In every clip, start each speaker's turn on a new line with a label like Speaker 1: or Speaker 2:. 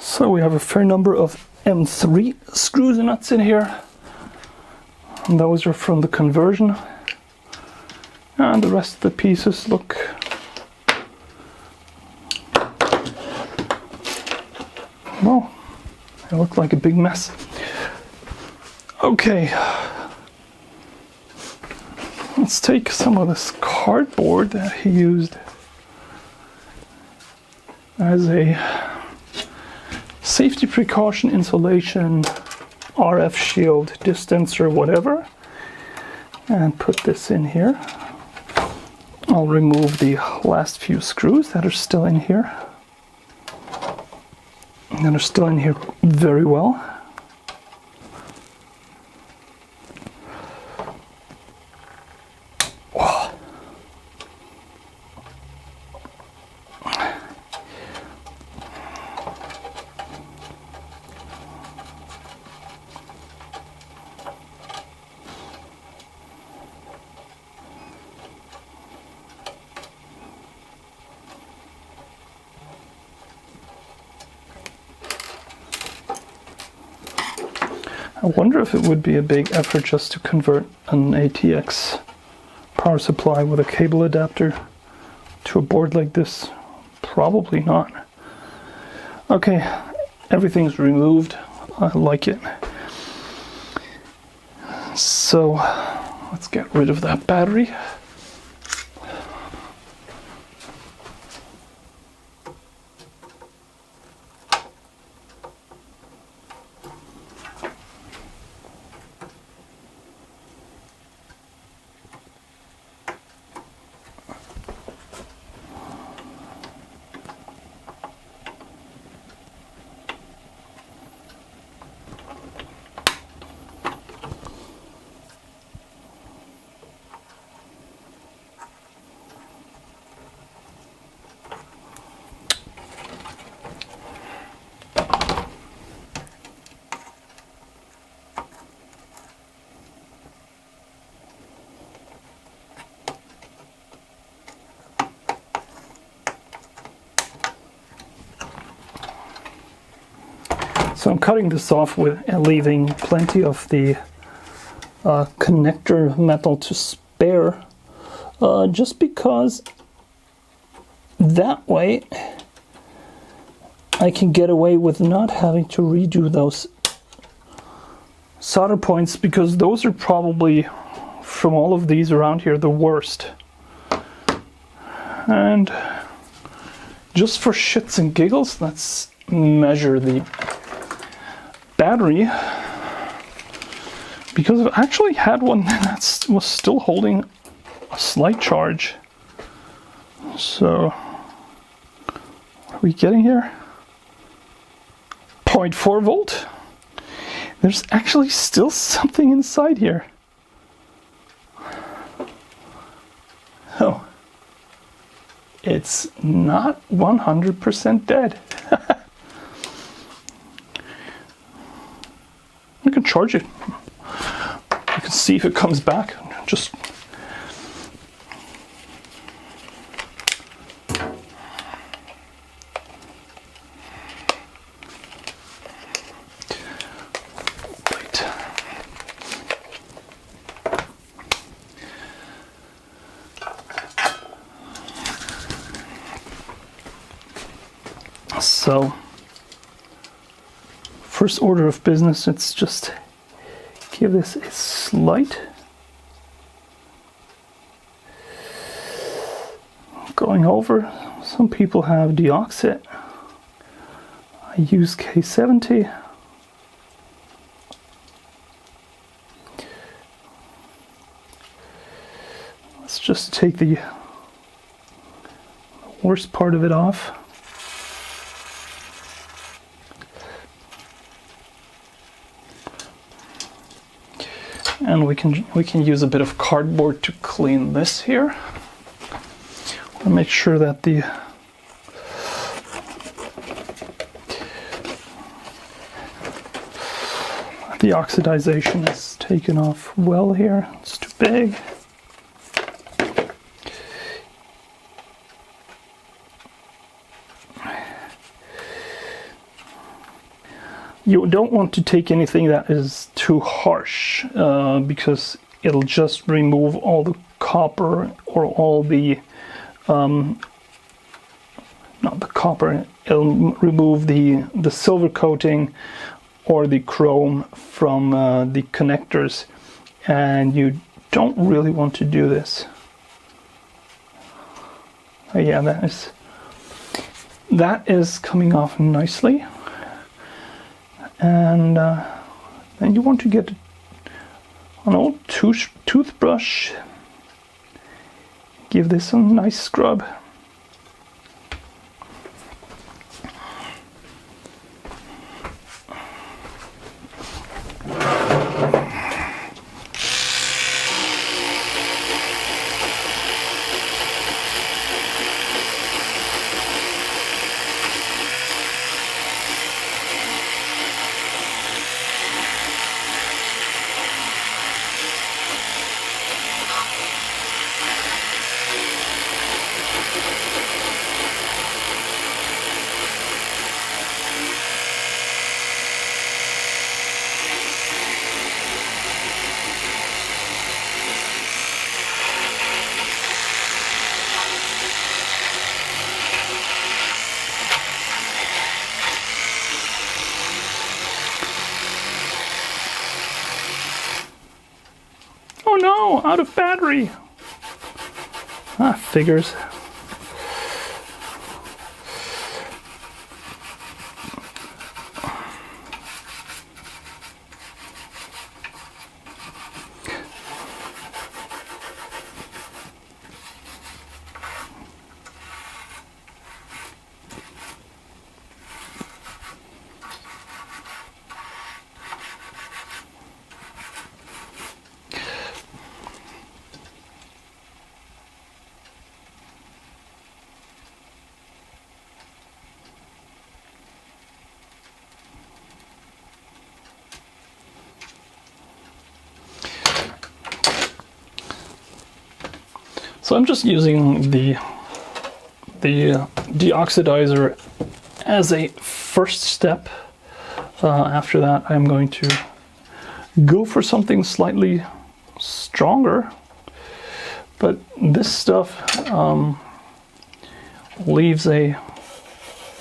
Speaker 1: So we have a fair number of M3 screws and nuts in here. And those are from the conversion. And the rest of the pieces look well, they look like a big mess. Okay, let's take some of this cardboard that he used as a safety precaution, insulation, RF shield, distance or whatever, and put this in here. I'll remove the last few screws that are still in here. And are still in here very well. Whoa. I wonder if it would be a big effort just to convert an ATX power supply with a cable adapter to a board like this. Probably not. Okay, everything's removed. I like it. So let's get rid of that battery. So I'm cutting this off with leaving plenty of the connector metal to spare, just because that way I can get away with not having to redo those solder points, because those are probably, from all of these around here, the worst. And just for shits and giggles, let's measure the battery, because I've actually had one that was still holding a slight charge. So what are we getting here? 0.4 volt. There's actually still something inside here. Oh, it's not 100% dead. I can charge it. You can see if it comes back. Just wait. So first order of business, it's just give this a slight going over. Some people have deoxit. I use K70. Let's just take the worst part of it off. And we can use a bit of cardboard to clean this here. And make sure that the oxidization is taken off well here. It's too big. You don't want to take anything that is too harsh, because it'll just remove all the copper or all the, not the copper, it'll remove the silver coating or the chrome from the connectors, and you don't really want to do this. Oh yeah, that is coming off nicely. And then you want to get an old toothbrush, give this a nice scrub. Oh no, out of battery. Ah, figures. So I'm just using the deoxidizer as a first step. After that, I'm going to go for something slightly stronger. But this stuff leaves a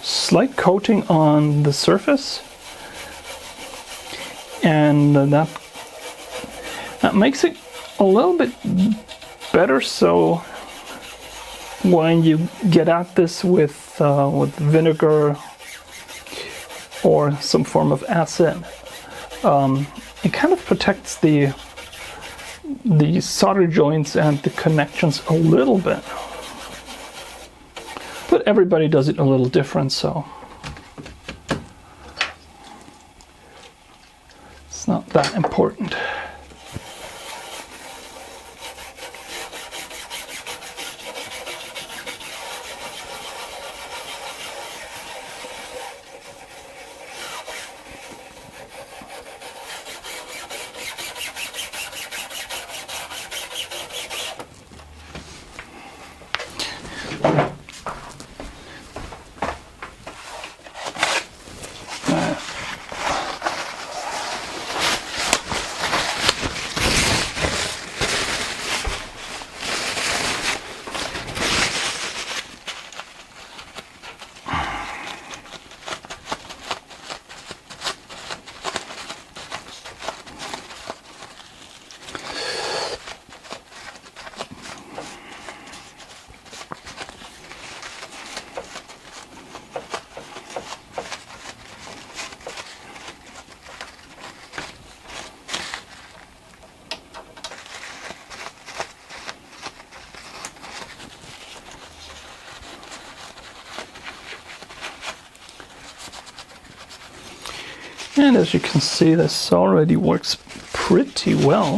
Speaker 1: slight coating on the surface, and that makes it a little bit better. So when you get at this with vinegar or some form of acid, it kind of protects the solder joints and the connections a little bit. But everybody does it a little different, so it's not that important. And as you can see, this already works pretty well.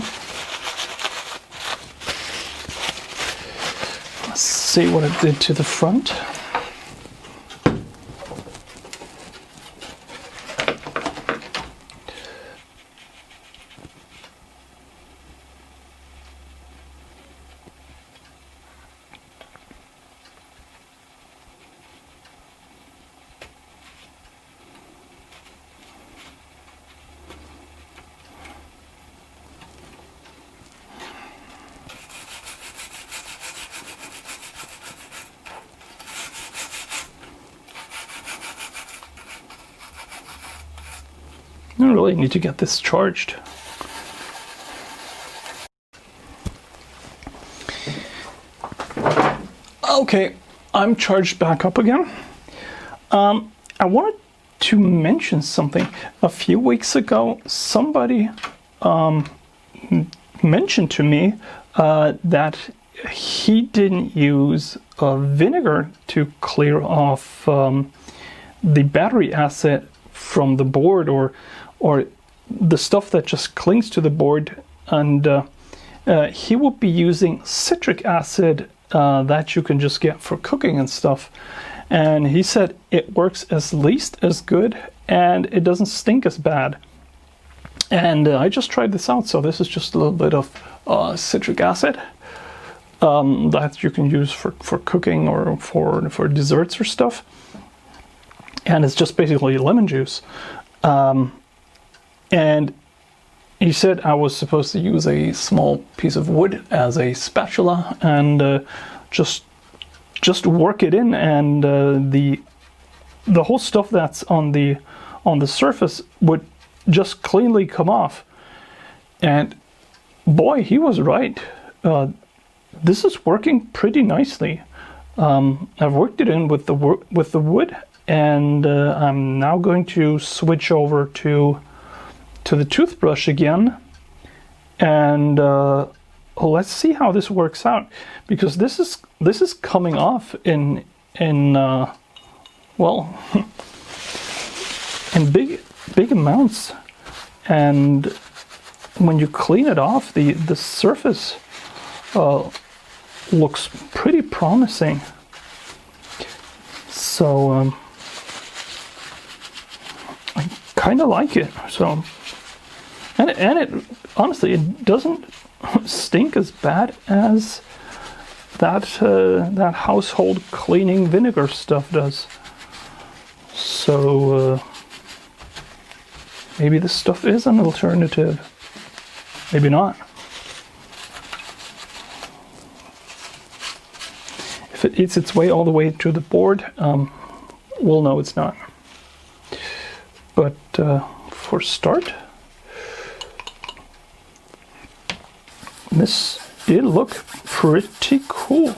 Speaker 1: Let's see what it did to the front. I really need to get this charged. Okay, I'm charged back up again. I wanted to mention something. A few weeks ago, somebody mentioned to me that he didn't use vinegar to clear off the battery acid from the board, or the stuff that just clings to the board, and he will be using citric acid that you can just get for cooking and stuff. And he said it works at least as good and it doesn't stink as bad. And I just tried this out. So this is just a little bit of citric acid that you can use for cooking or for desserts or stuff. And it's just basically lemon juice. And he said I was supposed to use a small piece of wood as a spatula and just work it in, and the whole stuff that's on the surface would just cleanly come off. And boy, he was right. This is working pretty nicely. I've worked it in with the wood, and I'm now going to switch over to the toothbrush again, and let's see how this works out, because this is coming off in well, in big amounts, and when you clean it off, the surface looks pretty promising. So I kind of like it. So. And it honestly, it doesn't stink as bad as that household cleaning vinegar stuff does. So maybe this stuff is an alternative. Maybe not. If it eats its way all the way to the board, we'll know it's not. But for start, this did look pretty cool.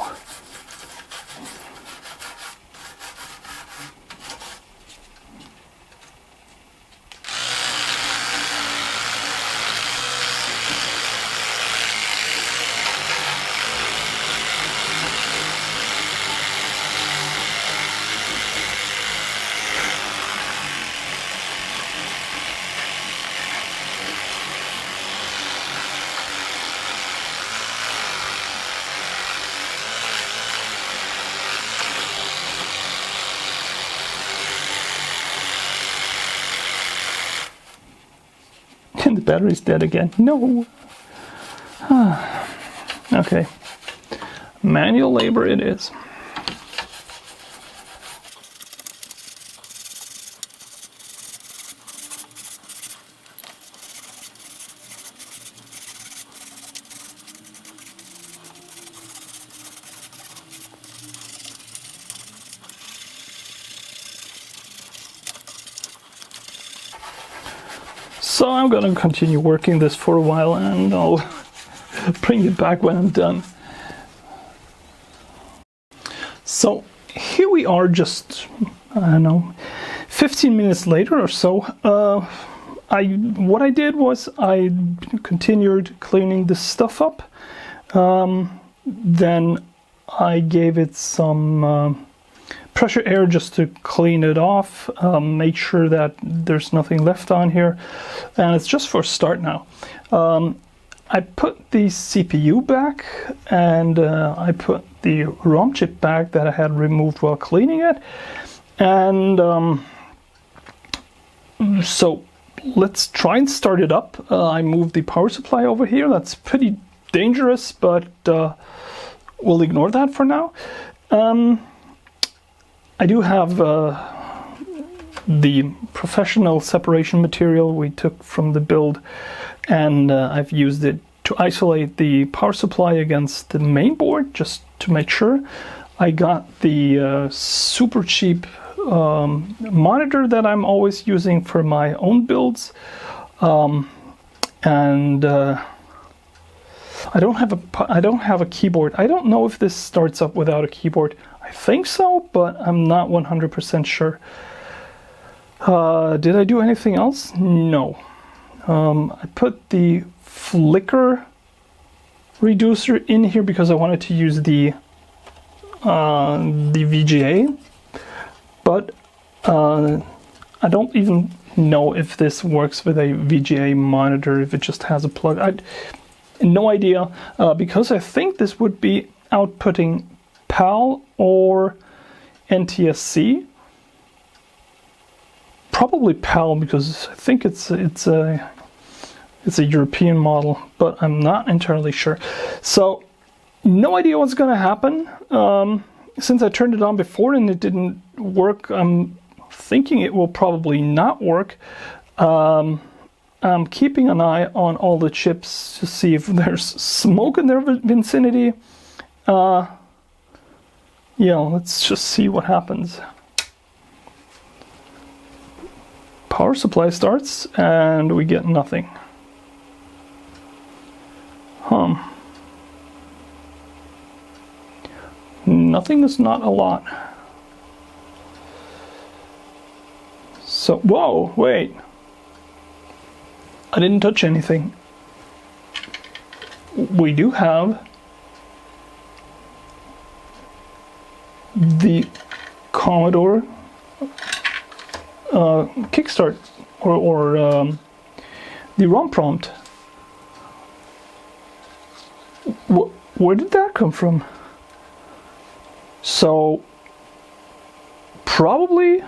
Speaker 1: And the battery's dead again. No. Okay. Manual labor it is. So I'm going to continue working this for a while, and I'll bring it back when I'm done. So here we are, just, I don't know, 15 minutes later or so. What I did was I continued cleaning this stuff up. Then I gave it some pressure air just to clean it off, make sure that there's nothing left on here, and it's just for a start now. I put the CPU back, and I put the ROM chip back that I had removed while cleaning it, and so let's try and start it up. I moved the power supply over here. That's pretty dangerous, but we'll ignore that for now. I do have the professional separation material we took from the build, and I've used it to isolate the power supply against the main board, just to make sure. I got the super cheap monitor that I'm always using for my own builds, and I don't have a keyboard. I don't know if this starts up without a keyboard. I think so, but I'm not 100% sure. Did I do anything else? No. I put the flicker reducer in here because I wanted to use the VGA, but I don't even know if this works with a VGA monitor, if it just has a plug. No idea, because I think this would be outputting PAL or NTSC. Probably PAL, because I think it's a European model, but I'm not entirely sure. So no idea what's going to happen. Since I turned it on before and it didn't work, I'm thinking it will probably not work. I'm keeping an eye on all the chips to see if there's smoke in their vicinity. Yeah, let's just see what happens. Power supply starts and we get nothing. Nothing is not a lot. So, whoa, wait. I didn't touch anything. We do have the Commodore kickstart or the ROM prompt. Where did that come from? So probably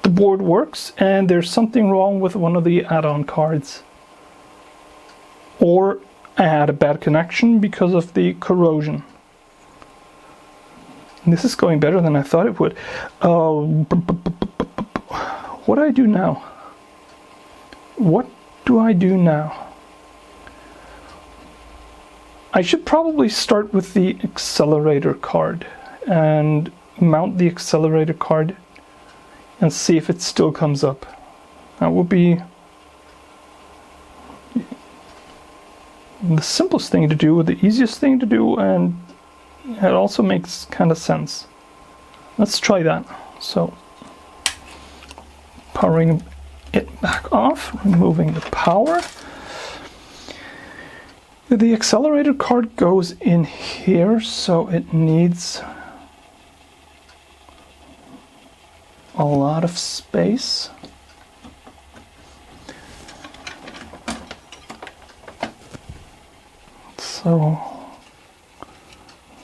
Speaker 1: the board works and there's something wrong with one of the add-on cards, or I had a bad connection because of the corrosion. And this is going better than I thought it would. What do I do now? What do I do now? I should probably start with the accelerator card and mount the accelerator card and see if it still comes up. That would be the simplest thing to do, the easiest thing to do, and it also makes kind of sense. Let's try that. So, powering it back off, removing the power. The accelerator card goes in here, so it needs a lot of space. So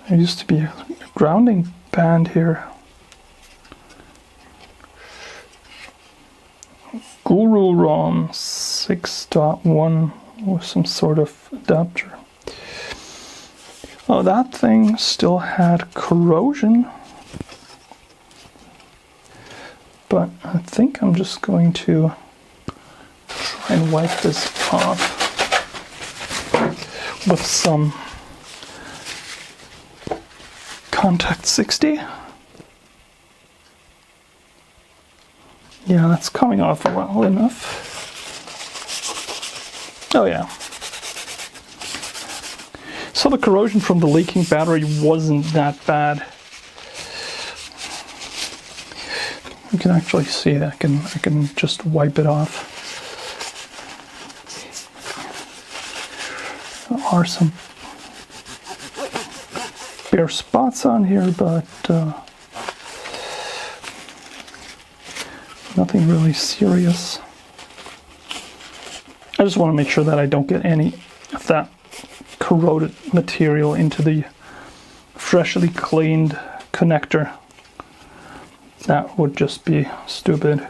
Speaker 1: there used to be a grounding band here. Guru ROM 6.1 with some sort of adapter. Oh, that thing still had corrosion. But I think I'm just going to try and wipe this off with some Contact 60. Yeah, that's coming off well enough. Oh yeah. So the corrosion from the leaking battery wasn't that bad. You can actually see that I can just wipe it off. There are some bare spots on here, but nothing really serious. I just want to make sure that I don't get any of that corroded material into the freshly cleaned connector. That would just be stupid.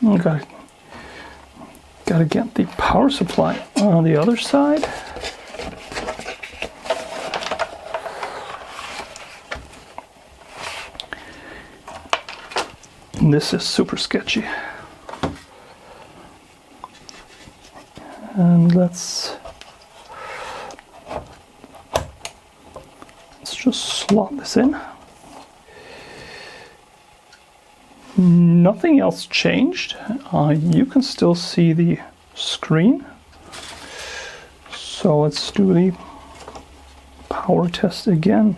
Speaker 1: Okay. Gotta get the power supply on the other side. And this is super sketchy. And let's just slot this in. Nothing else changed. You can still see the screen. So let's do the power test again.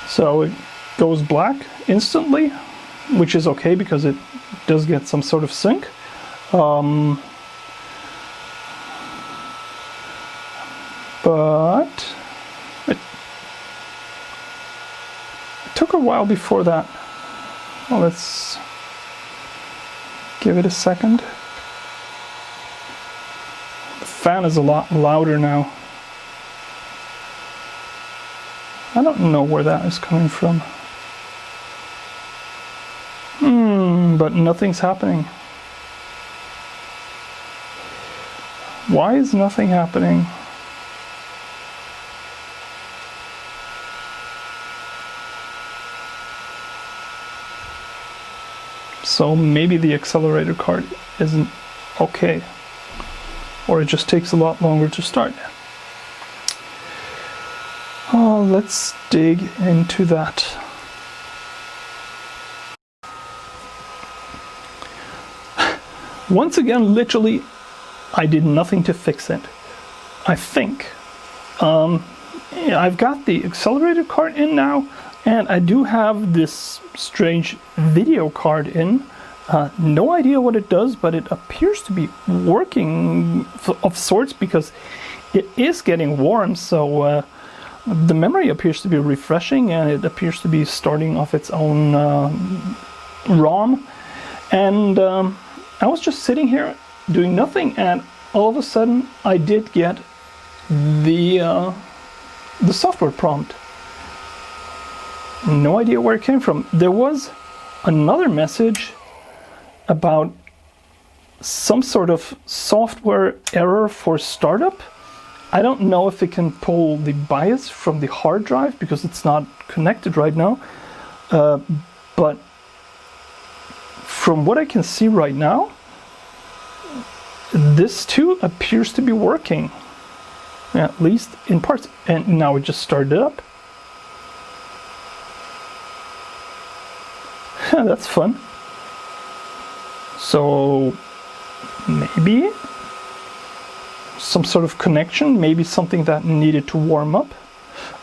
Speaker 1: So it goes black instantly, which is okay because it does get some sort of sync. But it took a while before that. Well, let's give it a second. The fan is a lot louder now. I don't know where that is coming from. But nothing's happening. Why is nothing happening? So maybe the accelerator card isn't okay, or it just takes a lot longer to start. Let's dig into that. Once again, literally, I did nothing to fix it. I think. I've got the accelerator card in now, and I do have this strange video card in. No idea what it does, but it appears to be working of sorts because it is getting warm, so the memory appears to be refreshing, and it appears to be starting off its own ROM. And I was just sitting here doing nothing, and all of a sudden I did get the software prompt. No idea where it came from. There was another message about some sort of software error for startup. I don't know if it can pull the BIOS from the hard drive because it's not connected right now. But from what I can see right now, this too appears to be working, at least in parts. And now it just started up. That's fun. So maybe some sort of connection, maybe something that needed to warm up.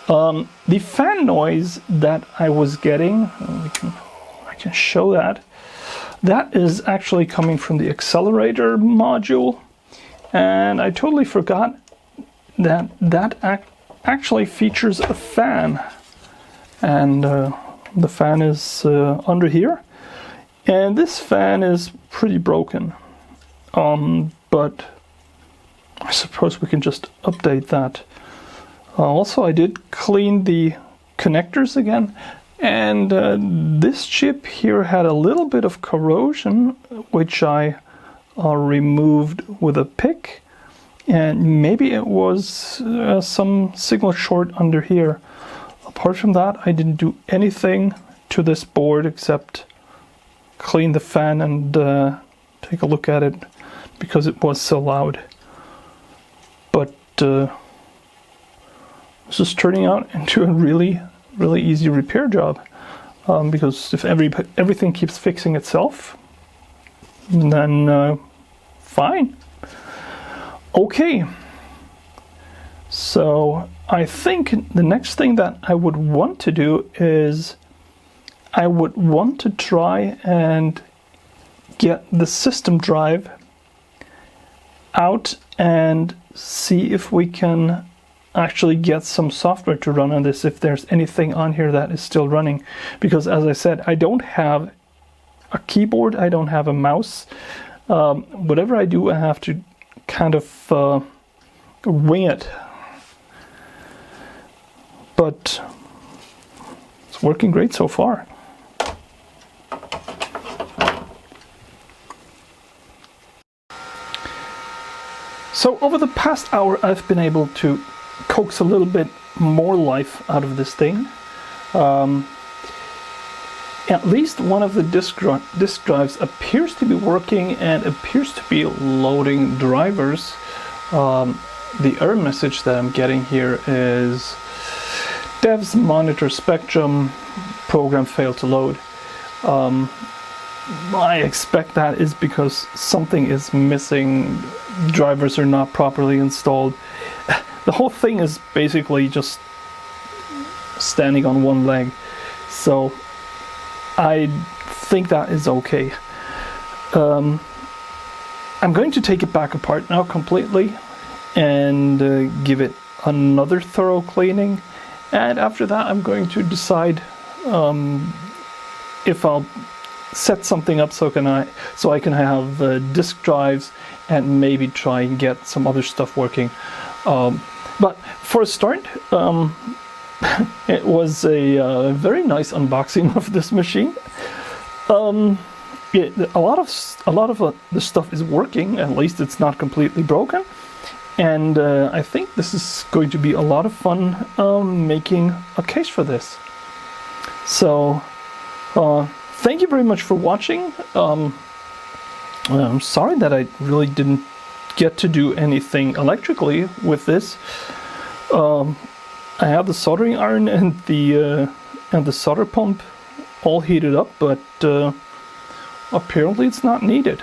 Speaker 1: The fan noise that I was getting, I can show that. That is actually coming from the accelerator module, and I totally forgot that actually features a fan, and the fan is under here, and this fan is pretty broken, but I suppose we can just update that. Also, I did clean the connectors again, and this chip here had a little bit of corrosion, which I removed with a pick, and maybe it was some signal short under here. Apart from that, I didn't do anything to this board except clean the fan and take a look at it because it was so loud. But this is turning out into a really easy repair job, because if everything keeps fixing itself, then fine. Okay, so I think the next thing that I would want to do is I would want to try and get the system drive out and see if we can actually get some software to run on this, if there's anything on here that is still running. Because as I said, I don't have a keyboard, I don't have a mouse. Whatever I do, I have to kind of wing it. But it's working great so far. So over the past hour, I've been able to coax a little bit more life out of this thing. at least one of the disk drives appears to be working and appears to be loading drivers. The error message that I'm getting here is devs monitor spectrum, program failed to load. I expect that is because something is missing, drivers are not properly installed. The whole thing is basically just standing on one leg, so I think that is okay. I'm going to take it back apart now completely and give it another thorough cleaning, and after that I'm going to decide if I'll set something up so I can have disk drives and maybe try and get some other stuff working. But for a start, it was a very nice unboxing of this machine. A lot of the stuff is working. At least it's not completely broken, and I think this is going to be a lot of fun making a case for this. So thank you very much for watching. I'm sorry that I really didn't get to do anything electrically with this. I have the soldering iron and the solder pump all heated up, but apparently it's not needed.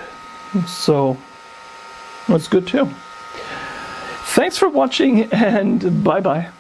Speaker 1: So that's good too. Thanks for watching, and bye bye.